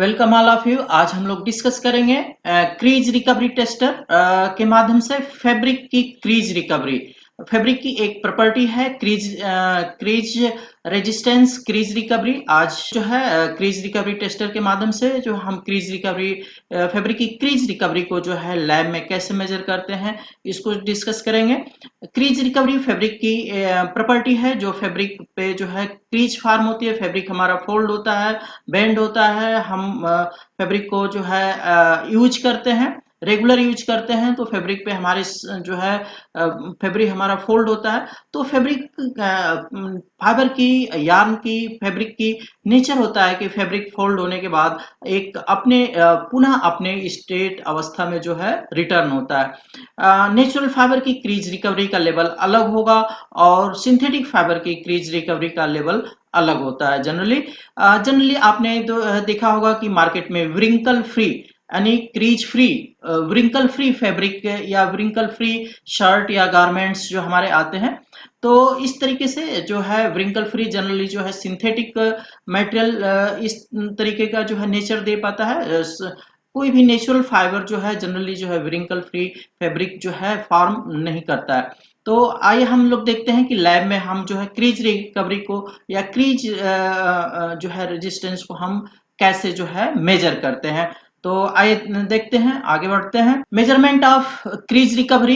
Welcome all of you. आज हम लोग डिस्कस करेंगे क्रीज रिकवरी टेस्टर के माध्यम से फैब्रिक की क्रीज रिकवरी। फैब्रिक की एक प्रॉपर्टी है क्रीज रेजिस्टेंस क्रीज रिकवरी। आज जो है क्रीज रिकवरी टेस्टर के माध्यम से जो हम क्रीज रिकवरी फैब्रिक की क्रीज रिकवरी को जो है लैब में कैसे मेजर करते हैं इसको डिस्कस करेंगे। क्रीज रिकवरी फैब्रिक की प्रॉपर्टी है जो फैब्रिक पे जो है क्रीज फार्म होती है, फैब्रिक हमारा फोल्ड होता है, बेंड होता है। हम फैब्रिक को जो है यूज करते हैं, रेगुलर यूज करते हैं तो फैब्रिक पे हमारे जो है फैब्रिक हमारा फोल्ड होता है। तो फैब्रिक फाइबर की, यार्न की, फैब्रिक की नेचर होता है कि फैब्रिक फोल्ड होने के बाद एक अपने पुनः अपने स्टेट अवस्था में जो है रिटर्न होता है। नेचुरल फाइबर की क्रीज रिकवरी का लेवल अलग होगा और सिंथेटिक फाइबर की क्रीज रिकवरी का लेवल अलग होता है। जनरली आपने देखा होगा कि मार्केट में व्रिंकल फ्री यानी crease free, wrinkle free fabric या व्रिंकल फ्री शर्ट या गारमेंट्स जो हमारे आते हैं। तो इस तरीके से जो है व्रिंकल फ्री जनरली जो है सिंथेटिक मटेरियल इस तरीके का जो है नेचर दे पाता है। कोई भी नेचुरल फाइबर जो है जनरली जो है व्रिंकल फ्री फैब्रिक जो है फॉर्म नहीं करता है। तो आइए हम लोग देखते हैं कि लैब में हम जो है क्रीज रिकवरी को या क्रीज जो है रेजिस्टेंस को हम कैसे जो है मेजर करते हैं। तो आइए देखते हैं, आगे बढ़ते हैं। Measurement of crease recovery.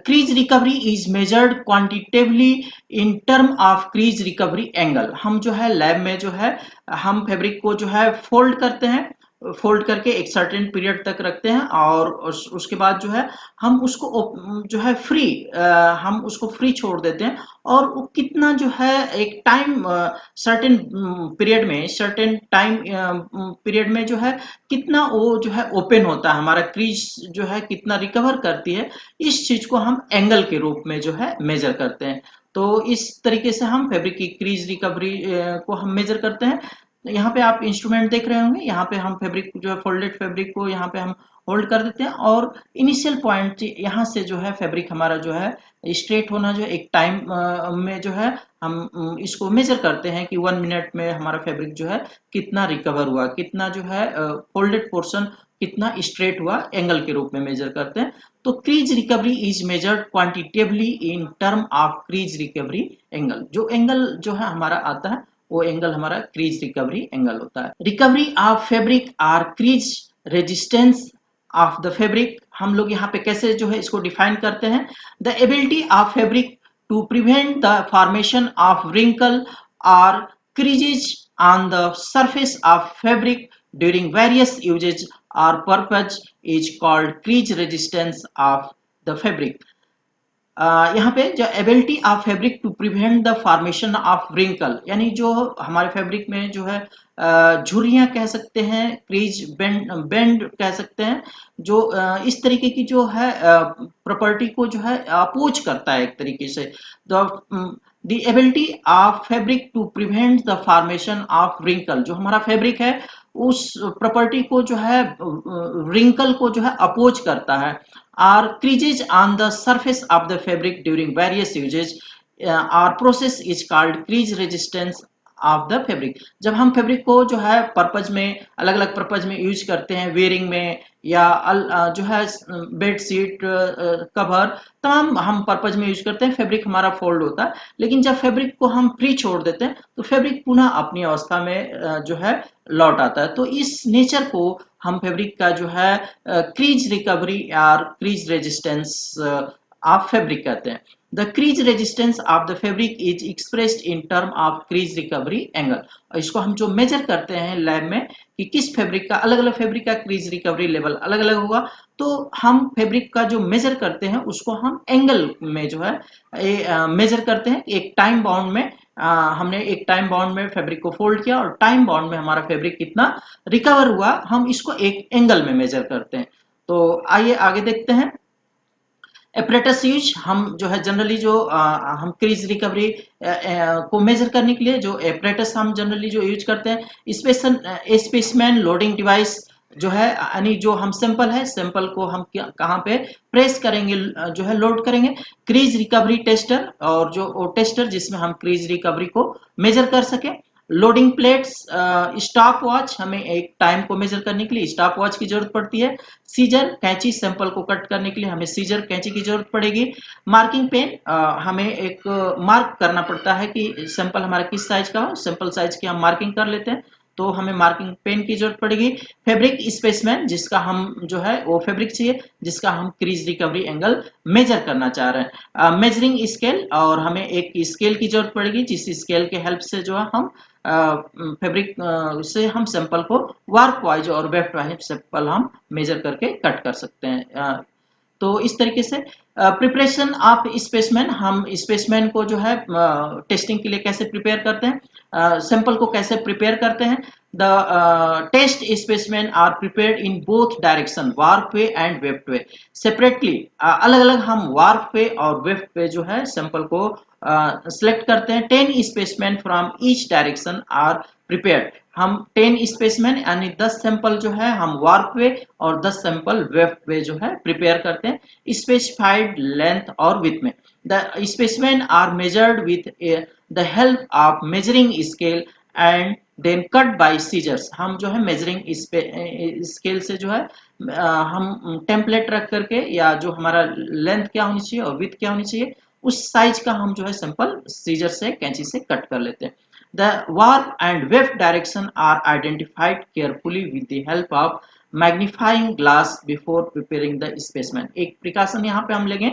Crease recovery is measured quantitatively in term of crease recovery angle. हम जो है लैब में जो है हम फैब्रिक को जो है फोल्ड करते हैं, फोल्ड करके एक सर्टेन पीरियड तक रखते हैं और उसके बाद जो है हम उसको जो है फ्री, हम उसको फ्री छोड़ देते हैं। और वो कितना जो है एक टाइम सर्टेन पीरियड में, सर्टेन टाइम पीरियड में जो है कितना वो जो है ओपन होता है, हमारा क्रीज जो है कितना रिकवर करती है, इस चीज को हम एंगल के रूप में जो है मेजर करते हैं। तो इस तरीके से हम फैब्रिक की क्रीज रिकवरी को हम मेजर करते हैं। यहाँ पे आप इंस्ट्रूमेंट देख रहे होंगे, यहाँ पे हम फैब्रिक जो है फोल्डेड फैब्रिक को यहाँ पे हम होल्ड कर देते हैं और इनिशियल पॉइंट यहाँ से जो है फैब्रिक हमारा जो है स्ट्रेट होना जो है एक टाइम में जो है हम इसको मेजर करते हैं कि 1 मिनट में हमारा फैब्रिक जो है कितना रिकवर हुआ, कितना जो है फोल्डेड पोर्शन कितना स्ट्रेट हुआ, एंगल के रूप में मेजर करते हैं। तो crease recovery is measured quantitatively in term of crease recovery angle. जो एंगल जो है हमारा आता है वो एंगल हमारा क्रीज रिकवरी एंगल होता है। Recovery of fabric or crease resistance of the fabric. हम लोग यहाँ पे कैसे जो है इसको डिफाइन करते हैं। The ability of fabric to prevent the formation of wrinkle or creases on the surface of fabric during various uses or purpose is called crease resistance of the fabric। यहाँ पे जो ability of fabric to prevent the formation of wrinkle, यानी जो हमारे fabric में जो है झुर्रियां कह सकते हैं, क्रीज बेंड बेंड कह सकते हैं, जो इस तरीके की जो है प्रॉपर्टी को जो है अपोज करता है एक तरीके से। The ability of fabric to prevent the formation of wrinkle, जो हमारा फैब्रिक है उस प्रॉपर्टी को जो है रिंकल को जो है अपोज करता है। are creases on the surface of the fabric during various uses or process is called crease resistance of the fabric. जब हम फैब्रिक को जो है पर्पज में, अलग अलग पर्पज में यूज करते हैं, वेयरिंग में या जो है बेड शीट कवर, तमाम हम पर्पज में यूज करते हैं, फैब्रिक हमारा फोल्ड होता है। लेकिन जब फैब्रिक को हम फ्री छोड़ देते हैं तो फैब्रिक पुनः अपनी अवस्था में जो है लौट आता है। तो इस नेचर को हम फैब्रिक का जो है क्रीज रिकवरी और क्रीज रेजिस्टेंस ऑफ फैब्रिक कहते हैं। The crease resistance of the fabric is expressed in term of crease recovery angle। और इसको हम जो मेजर करते हैं लैब में कि किस फैब्रिक का, अलग अलग फैब्रिक का क्रीज रिकवरी लेवल अलग अलग होगा, तो हम फैब्रिक का जो मेजर करते हैं उसको हम एंगल में जो है मेजर करते हैं। एक टाइम बाउंड में हमने एक टाइम बाउंड में फैब्रिक को फोल्ड किया और टाइम बाउंड में हमारा फैब्रिक कितना रिकवर हुआ, हम इसको एक एंगल में मेजर करते हैं। तो आइए आगे देखते हैं। एपरेटस यूज, हम जो है जनरली जो हम क्रीज रिकवरी को मेजर करने के लिए जो एपरेटस हम जनरली जो यूज करते हैं, स्पेसमैन लोडिंग डिवाइस जो है, यानी जो हम सैंपल है, सैंपल को हम कहाँ पे प्रेस करेंगे, जो है लोड करेंगे। क्रीज रिकवरी टेस्टर, और जो टेस्टर जिसमें हम क्रीज रिकवरी को मेजर कर सके। लोडिंग प्लेट्स, स्टॉप वॉच, हमें एक टाइम को मेजर करने के लिए स्टॉप वॉच की जरूरत पड़ती है। सीजर, कैंची, सैंपल को कट करने के लिए हमें सीजर कैंची की जरूरत पड़ेगी। मार्किंग पेन, हमें एक मार्क करना पड़ता है कि सैंपल हमारा किस साइज का हो, सैंपल साइज की हम मार्किंग कर लेते हैं, तो हमें मार्किंग पेन की जरूरत पड़ेगी। फैब्रिक स्पेसमैन, जिसका हम जो है वो फैब्रिक चाहिए जिसका हम क्रीज रिकवरी एंगल मेजर करना चाह रहे हैं। मेजरिंग स्केल, और हमें एक स्केल की जरूरत पड़ेगी जिस स्केल के हेल्प से जो है हम फैब्रिक से हम सैंपल को वार्प वाइज और वेफ्ट वाइज सैंपल हम मेजर करके कट कर सकते हैं। तो इस तरीके से प्रिपरेशन ऑफ स्पेसमैन, हम स्पेसमैन को जो है टेस्टिंग के लिए कैसे प्रिपेयर करते हैं, सैंपल को कैसे प्रिपेयर करते हैं। The test specimen are prepared in both direction, warp way and weft way separately. अलग अलग हम वार्प वे और वेफ्ट वे जो है सैंपल को सिलेक्ट करते हैं। 10 specimen from each direction are prepared, हम 10 स्पेसमैन यानी 10 सैंपल जो है हम वार्प वे और 10 सैंपल वेफ्ट वे जो है प्रिपेयर करते हैं स्पेसिफाइड लेंथ और विड्थ में। The specimen are measured with the help of measuring scale and then cut by scissors, हम जो है मेजरिंग स्केल से जो है हम टेम्पलेट रख करके, या जो हमारा लेंथ क्या होनी चाहिए और विड्थ क्या होनी चाहिए उस साइज का हम जो है सैंपल सीजर से कैंची से कट कर लेते हैं। The warp and weft direction are identified carefully with the help of magnifying glass before preparing the specimen। एक प्रिकॉशन यहाँ पे हम लेंगे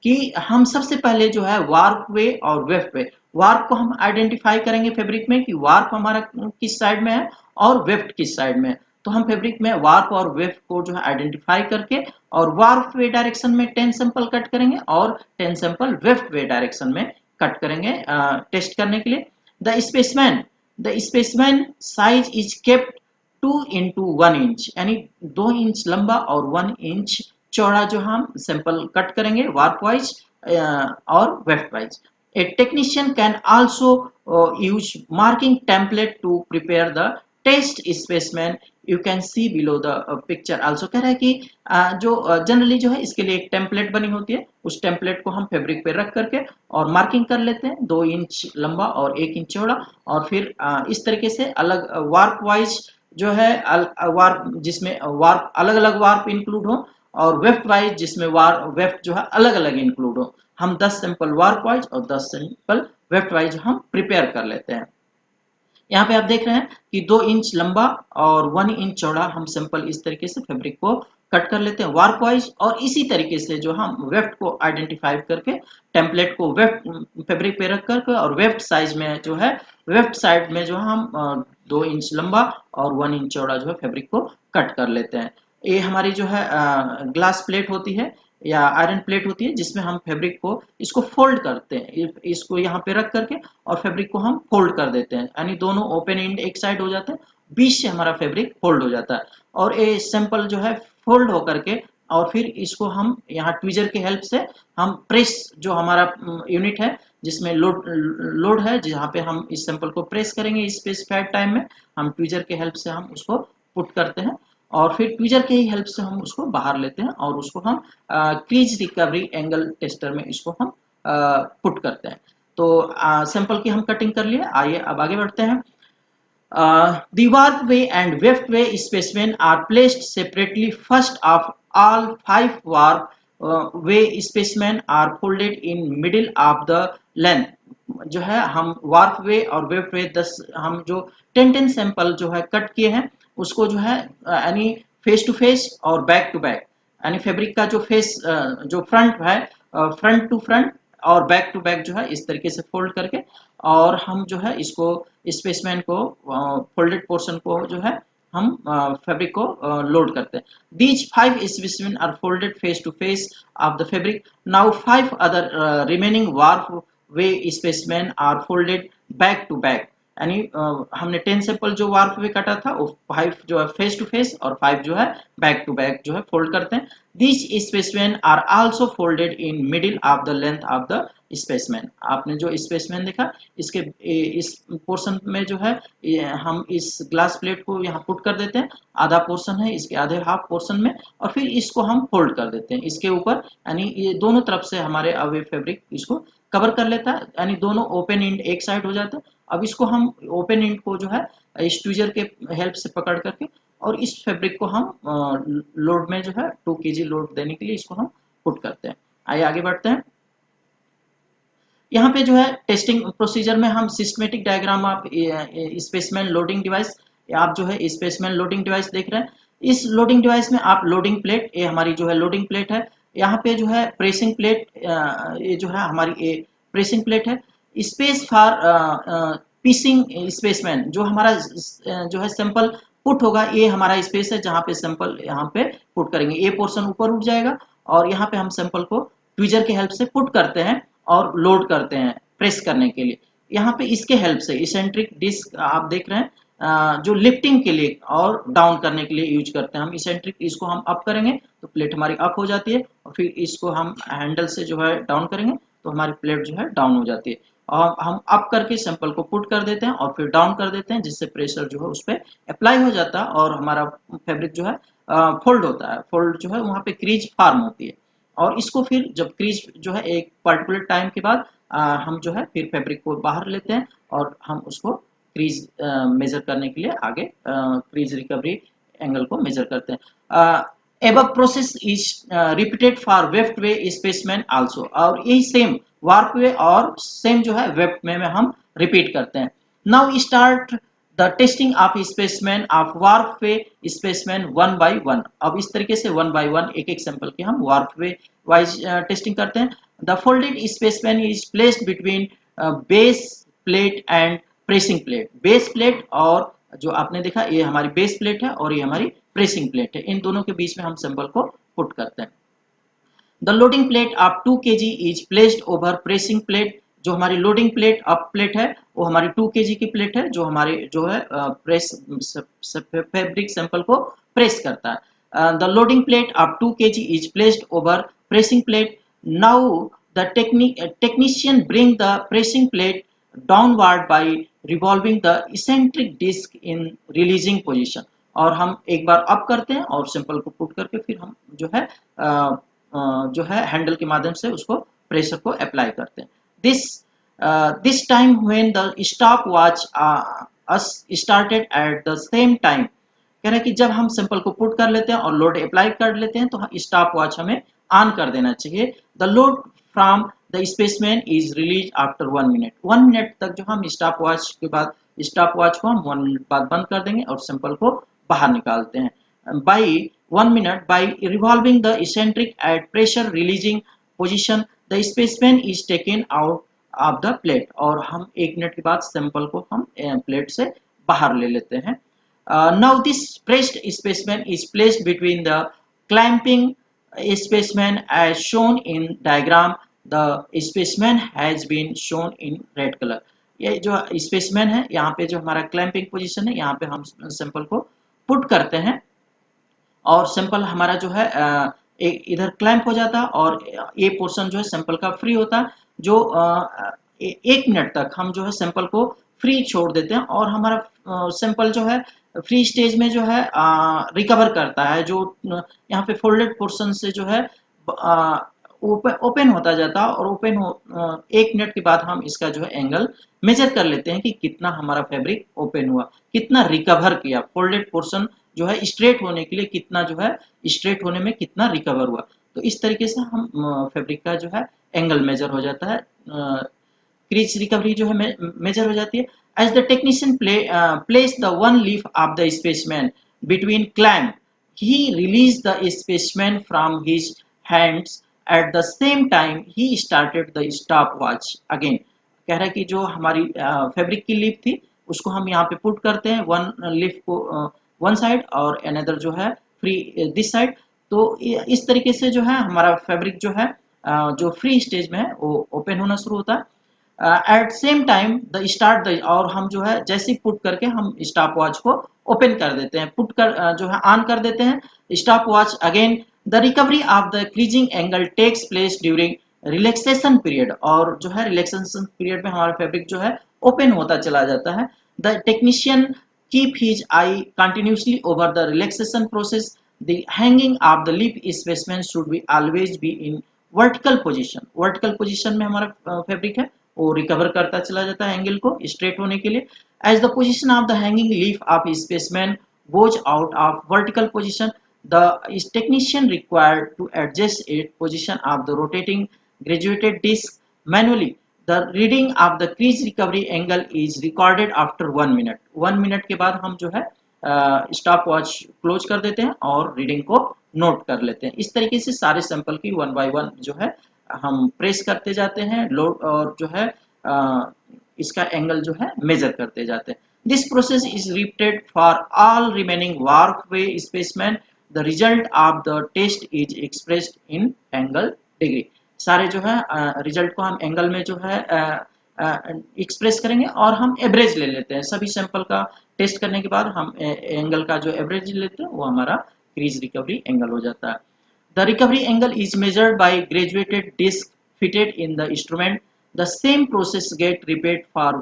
कि हम सबसे पहले जो है वार्प वे और वेफ्ट वे, वार्प को हम आइडेंटिफाई करेंगे फैब्रिक में कि वार्प हमारा किस साइड में है और वेफ्ट किस साइड में है। तो हम फैब्रिक में वार्प और वेफ्ट को जो है आइडेंटिफाई करके और वार्प वे डायरेक्शन में 10 सैंपल कट करेंगे और 10 सैंपल वेफ्ट वे डायरेक्शन में कट करेंगे टेस्ट करने के लिए। The specimen, the specimen size is kept 2 into 1 inch, यानी 2 इंच लंबा और 1 इंच चौड़ा जो हम सैंपल कट करेंगे वार्प वाइज और weft wise. A technician can also use marking template to prepare the test specimen। You can see below the picture also, कह रहा है कि जो जनरली जो है इसके लिए एक टेम्पलेट बनी होती है, उस टेम्पलेट को हम फैब्रिक पे रख करके और मार्किंग कर लेते हैं 2 इंच लंबा और 1 इंच चौड़ा, और फिर इस तरीके से अलग वार्प वाइज जो है वार्प जिसमें वार्प अलग अलग वार्प इंक्लूड हो और वेफ्ट वाइज जिसमें वेफ्ट जो है अलग अलग इंक्लूड हो, हम 10 सैंपल वार्प वाइज और 10 सैंपल वेफ्ट वाइज हम प्रिपेयर कर लेते हैं। यहाँ पे आप देख रहे हैं कि 2 इंच लंबा और 1 इंच चौड़ा हम सिंपल इस तरीके से फैब्रिक को कट कर लेते हैं वार्प वाइज, और इसी तरीके से जो हम वेफ्ट को आइडेंटिफाई करके टेम्पलेट को वेफ्ट फैब्रिक पे रख करके और वेफ्ट साइज में जो है वेफ्ट साइड में जो हम 2 इंच लंबा और 1 इंच चौड़ा जो है फैब्रिक को कट कर लेते हैं। ये हमारी जो है ग्लास प्लेट होती है या आयरन प्लेट होती है जिसमें हम फैब्रिक को इसको फोल्ड करते हैं, इसको यहाँ पे रख करके और फैब्रिक को हम फोल्ड कर देते हैं, यानी दोनों ओपन एंड एक साइड हो जाते हैं, बीच से हमारा फैब्रिक फोल्ड हो जाता है और ये सैंपल जो है फोल्ड होकर के और फिर इसको हम यहाँ ट्विजर के हेल्प से हम प्रेस, जो हमारा यूनिट है जिसमें लोड है जहाँ पे हम इस सैंपल को प्रेस करेंगे स्पेसिफाइड टाइम में, हम ट्विजर के हेल्प से हम उसको पुट करते हैं और फिर ट्विजर के ही हेल्प से हम उसको बाहर लेते हैं और उसको हम क्रीज रिकवरी एंगल टेस्टर में इसको हम पुट करते हैं। तो सैंपल की हम कटिंग कर लिए, आइए अब आगे बढ़ते हैं। The warp way and weft way specimen are placed separately. First of all, 5 warp way specimen are folded in middle of the length। जो है हम वार्प वे और वेफ्ट वे 10 हम जो 10 सैंपल जो है कट किए हैं उसको जो है यानी फेस टू फेस और बैक टू बैक, यानी फैब्रिक का जो फेस जो फ्रंट है फ्रंट टू फ्रंट और बैक टू बैक जो है इस तरीके से फोल्ड करके और हम जो है इसको स्पेसमैन को फोल्डेड पोर्शन को जो है हम फैब्रिक को लोड करते हैं। These 5 specimen are folded face to face of the fabric. Now 5 other remaining warp way specimen are folded back to back। यानी हमने 10 सैंपल जो वार्प वे कटा था वो 5 जो है फेस टू फेस और 5 जो है बैक टू बैक जो है फोल्ड करते हैं। These specimen are also folded in middle of the length of the specimen. आपने जो specimen देखा, इसके इस पोर्शन में जो है हम इस ग्लास प्लेट को यहाँ पुट कर देते हैं, आधा पोर्शन है इसके आधे हाफ पोर्शन में, और फिर इसको हम फोल्ड कर देते हैं इसके ऊपर, यानी ये दोनों तरफ से हमारे अवे फैब्रिक इसको कवर कर लेता है, यानी दोनों ओपन एंड एक साइड हो जाते हैं। अब इसको हम ओपन एंड को जो है इस ट्वीजर के हेल्प से पकड़ करके और इस फैब्रिक को हम लोड में जो है 2 kg लोड देने के लिए इसको हम पुट करते हैं। आइए आगे बढ़ते हैं। यहाँ पे जो है टेस्टिंग प्रोसीजर में हम systematic diagram of specimen loading device, आप जो है स्पेसिमेन लोडिंग डिवाइस देख रहे हैं। इस लोडिंग डिवाइस में आप लोडिंग प्लेट, ये हमारी जो है लोडिंग प्लेट है, यहाँ पे जो है प्रेसिंग प्लेट, ये जो है हमारी प्रेसिंग प्लेट है। स्पेस फॉर पीसिंग स्पेसमैन, जो हमारा जो है सैंपल पुट होगा, ये हमारा स्पेस है जहाँ पे सैंपल यहाँ पे पुट करेंगे। ये पोर्शन ऊपर उठ जाएगा और यहाँ पे हम सैंपल को ट्वीजर के हेल्प से पुट करते हैं और लोड करते हैं प्रेस करने के लिए। यहाँ पे इसके हेल्प से इसेंट्रिक डिस्क आप देख रहे हैं, जो लिफ्टिंग के लिए और डाउन करने के लिए यूज करते हैं। हम इसेंट्रिक, इसको हम अप करेंगे तो प्लेट हमारी अप हो जाती है, और फिर इसको हम हैंडल से जो है डाउन करेंगे तो हमारी प्लेट जो है डाउन हो जाती है, और हम अप करके सैंपल को पुट कर देते हैं और फिर डाउन कर देते हैं, जिससे प्रेशर जो है उस पर अप्लाई हो जाता है और हमारा फैब्रिक जो है फोल्ड होता है। फोल्ड जो है वहाँ पे क्रीज फॉर्म होती है, और इसको फिर जब क्रीज जो है एक पर्टिकुलर टाइम के बाद हम जो है फिर फैब्रिक को बाहर लेते हैं और हम उसको क्रीज मेजर करने के लिए आगे क्रीज रिकवरी एंगल को मेजर करते हैं। above process is repeated for weft way specimen also, और यही सेम वार्प वे और सेम जो है वेफ्ट में हम रिपीट करते हैं। Now start the testing of spaceman of warp way spaceman one by one. अब इस तरीके से वन बाय वन एक एक सैंपल की हम वार्प वे वाइज टेस्टिंग करते हैं। The folded spaceman is placed between base plate and pressing plate. Base plate और जो आपने देखा ये हमारी बेस प्लेट है और ये हमारी प्रेसिंग प्लेट है, इन दोनों के बीच में हम सैंपल को पुट करते हैं। The loading plate of 2 kg is placed over pressing plate. जो हमारी लोडिंग प्लेट अप प्लेट है वो हमारी 2 kg की प्लेट है, जो हमारे जो है प्रेस फैब्रिक सैंपल को प्रेस करता है। The loading plate of 2 kg is placed over pressing plate. Now the technician bring the pressing plate downward by revolving the eccentric disc in releasing position. और हम एक बार अप करते हैं और sample को पुट करके फिर हम जो है जो है हैंडल के माध्यम से उसको प्रेशर को अप्लाई करते हैं। This time when the stop watch started at the same time, कह रहा है कि जब हम सैंपल को पुट कर लेते हैं और लोड अप्लाई कर लेते हैं तो स्टॉप वॉच हमें ऑन कर देना चाहिए। The load from the spaceman is release after 1 minute. 1 minute तक जो हम स्टॉप वॉच के बाद स्टॉप वॉच को हम 1 मिनट बाद बंद कर देंगे और सैंपल को बाहर निकालते हैं। by 1 minute by revolving the eccentric at pressure releasing position, the specimen is taken out of the plate। और हम 1 मिनट के बाद सैंपल को हम प्लेट से बाहर ले लेते हैं। now this pressed specimen is placed between the clamping specimen as shown in diagram। the specimen has been shown in red color। ये जो स्पेसमैन है यहाँ पे जो हमारा क्लैंपिंग पोजीशन है, यहाँ पे हम सैंपल को पुट करते हैं और सैंपल हमारा जो है एक इधर क्लैंप हो जाता है और ये पोर्शन जो है सैंपल का फ्री होता है। जो 1 मिनट तक हम जो है सैंपल को फ्री छोड़ देते हैं और हमारा सैंपल जो है फ्री स्टेज में जो है रिकवर करता है। जो यहाँ पे फोल्डेड पोर्शन से जो है ओपन होता जाता है और ओपन हो 1 मिनट के बाद हम इसका जो है एंगल मेजर कर लेते हैं कि कितना हमारा फैब्रिक ओपन हुआ, कितना रिकवर किया, फोल्डेड पोर्शन जो है स्ट्रेट होने के लिए कितना जो है स्ट्रेट होने में कितना रिकवर हुआ। तो इस तरीके से हम फैब्रिक का जो है एंगल मेजर हो जाता है, क्रीज रिकवरी जो है मेजर हो जाती है। As the technician place the one leaf of the specimen between clamp, he released the specimen from his hands at the same time he started the stopwatch again। कह रहा है कि जो हमारी फैब्रिक की लीफ थी उसको हम यहाँ पे पुट करते हैं, वन लीफ को वन साइड और अनदर जो है फ्री दिस साइड। तो इस तरीके से जो है हमारा फैब्रिक जो है जो फ्री स्टेज में है वो ओपन होना शुरू होता है। At same time the start the, और हम जो है जैसे पुट करके हम स्टॉप वॉच को ओपन कर देते हैं, पुट कर जो है ऑन कर देते हैं। Stopwatch again the recovery of the creasing angle takes place during relaxation period, और जो है रिलैक्सेशन पीरियड में हमारा फैब्रिक जो है ओपन होता चला जाता है। The technician keep his I continuously over the relaxation process. The hanging of the lip specimen should be always be in vertical position. Vertical position में हमारा फैब्रिक है वो रिकवर करता चला जाता है एंगल को स्ट्रेट होने के लिए। As the position of the hanging leaf of specimen goes out of vertical position, the technician required to adjust its position of the rotating graduated disc manually. The reading of the crease recovery angle is recorded after 1 minute. 1 minute के बाद हम जो है stop watch close कर देते हैं और reading को नोट कर लेते हैं। इस तरीके से सारे सैंपल की 1 बाय 1 जो है हम प्रेस करते जाते हैं लोड, और जो है इसका एंगल जो है मेजर करते जाते हैं। This process is repeated for all remaining walkway specimen. The result of the test is expressed in angle degree. सारे जो है रिजल्ट को हम एंगल में जो है एक्सप्रेस करेंगे और हम एवरेज ले लेते हैं। सभी सैंपल का टेस्ट करने के बाद हम एंगल का जो एवरेज लेते हैं वो हमारा क्रीज रिकवरी एंगल हो जाता है। The recovery angle is measured by graduated disc fitted in the instrument. The same process get repeated for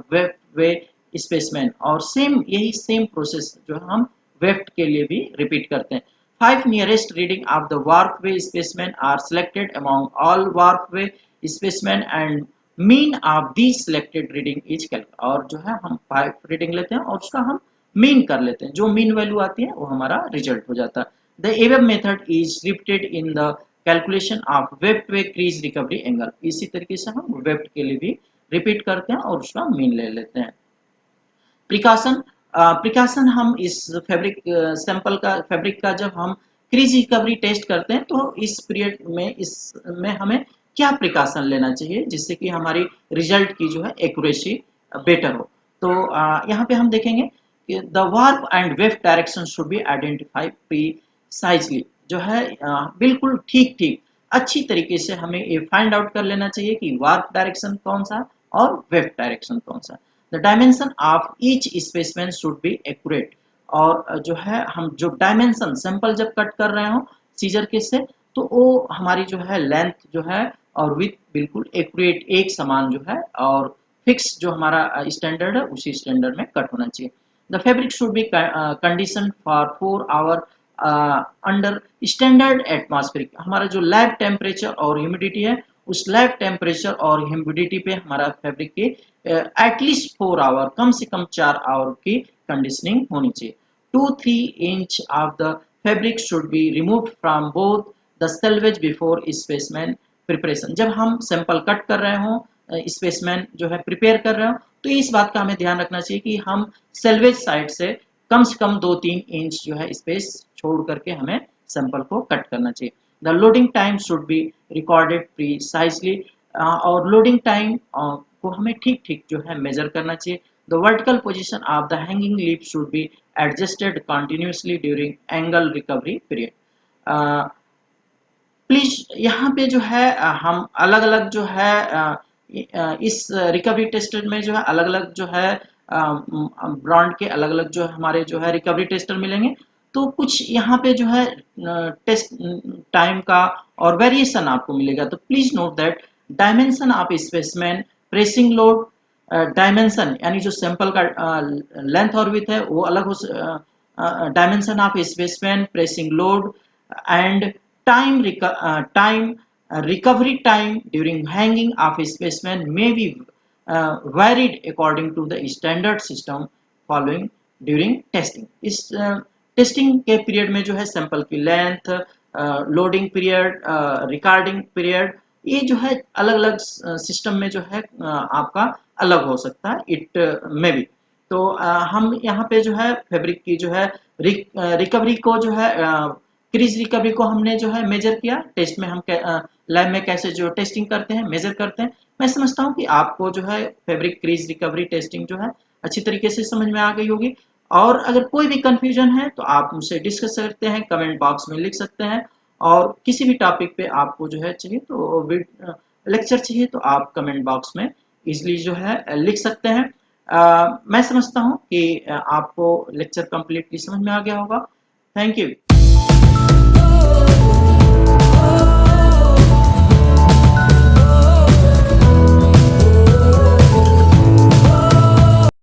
way spaceman, और सेम यही सेम प्रोसेस जो हम वेफ्ट के लिए भी रिपीट करते हैं। 5 nearest reading of the workway specimen are selected among all workway specimen and mean of the selected reading is calculated, और जो है हम 5 रीडिंग लेते हैं और उसका हम मीन कर लेते हैं। जो मीन वैल्यू आती है वो हमारा रिजल्ट हो जाता है। The above method is repeated in the calculation of weft way crease recovery angle. इसी तरीके से हम वेफ्ट के लिए भी रिपीट करते हैं और उसका मीन ले लेते हैं। प्रिकॉशन हम इस फैब्रिक सैंपल का फैब्रिक का जब हम क्रीज रिकवरी टेस्ट करते हैं तो इस पीरियड में इसमें हमें क्या प्रिकॉशन लेना चाहिए जिससे कि हमारी रिजल्ट की जो है एक्यूरेसी बेटर हो। तो यहाँ पे हम देखेंगे कि the warp and weft direction should be identify precisely, जो है बिल्कुल ठीक ठीक अच्छी तरीके से हमें ये फाइंड आउट कर लेना चाहिए कि वार्प डायरेक्शन कौन सा और वेफ्ट डायरेक्शन कौन सा। The dimension of each spaceman should be accurate, और जो है हम जो डायमेंशन सैंपल जब कट कर रहे हो सीजर के से तो वो हमारी जो है लेंथ जो है और विथ बिल्कुल एक्यूरेट एक समान जो है और फिक्स जो हमारा स्टैंडर्ड है उसी स्टैंडर्ड में कट होना चाहिए। The fabric should be condition for 4 hour under standard atmospheric, हमारा जो लैब टेम्परेचर और ह्यूमिडिटी है उस लैब टेम्परेचर और ह्यूमिडिटी पे हमारा फैब्रिक की एटलीस्ट 4 आवर कम से कम 4 आवर की कंडीशनिंग होनी चाहिए। 2-3 inch of the fabric should be removed from both the salvage before spaceman preparation. जब हम सैंपल कट कर रहे हो स्पेसमैन जो है प्रिपेयर कर रहे हो तो इस बात का हमें ध्यान रखना चाहिए कि हम सेल्वेज साइड से कम 2-3 इंच जो है स्पेस छोड़ करके हमें सैंपल को कट करना चाहिए। The loading time should be recorded precisely, और लोडिंग टाइम को हमें ठीक ठीक जो है मेजर करना चाहिए। The vertical position of the hanging leaf should be adjusted continuously during angle recovery period. Please यहाँ पे जो है हम अलग अलग जो है इस रिकवरी टेस्टर में जो है अलग अलग जो है ब्रांड के अलग अलग जो हमारे जो है रिकवरी टेस्टर मिलेंगे। तो कुछ यहाँ पे जो है टेस्ट टाइम का और वेरिएशन आपको मिलेगा। तो please note that dimension of spaceman, pressing load, dimension यानी जो सैंपल का लेंथ और विड्थ है वो अलग हो, dimension of spaceman, pressing load and time recovery time during hanging of a specimen may be varied according to the standard system following during testing। इस testing के पीरियड में जो है सैंपल की length, loading period, recording period, ये जो है अलग अलग सिस्टम में जो है आपका अलग हो सकता है, इट मे बी। तो हम यहाँ पे जो है फैब्रिक की जो है रिकवरी को जो है क्रीज रिकवरी को हमने जो है मेजर किया टेस्ट में, हम लैब में कैसे जो टेस्टिंग करते हैं मेजर करते हैं। मैं समझता हूँ कि आपको जो है फैब्रिक क्रीज रिकवरी टेस्टिंग जो है अच्छी तरीके से समझ में आ गई होगी। और अगर कोई भी कंफ्यूजन है तो आप मुझसे डिस्कस करते हैं, कमेंट बॉक्स में लिख सकते हैं। और किसी भी टॉपिक पे आपको जो है चाहिए तो लेक्चर चाहिए तो आप कमेंट बॉक्स में इजिली जो है लिख सकते हैं। मैं समझता हूँ कि आपको लेक्चर कंप्लीटली समझ में आ गया होगा। Thank you.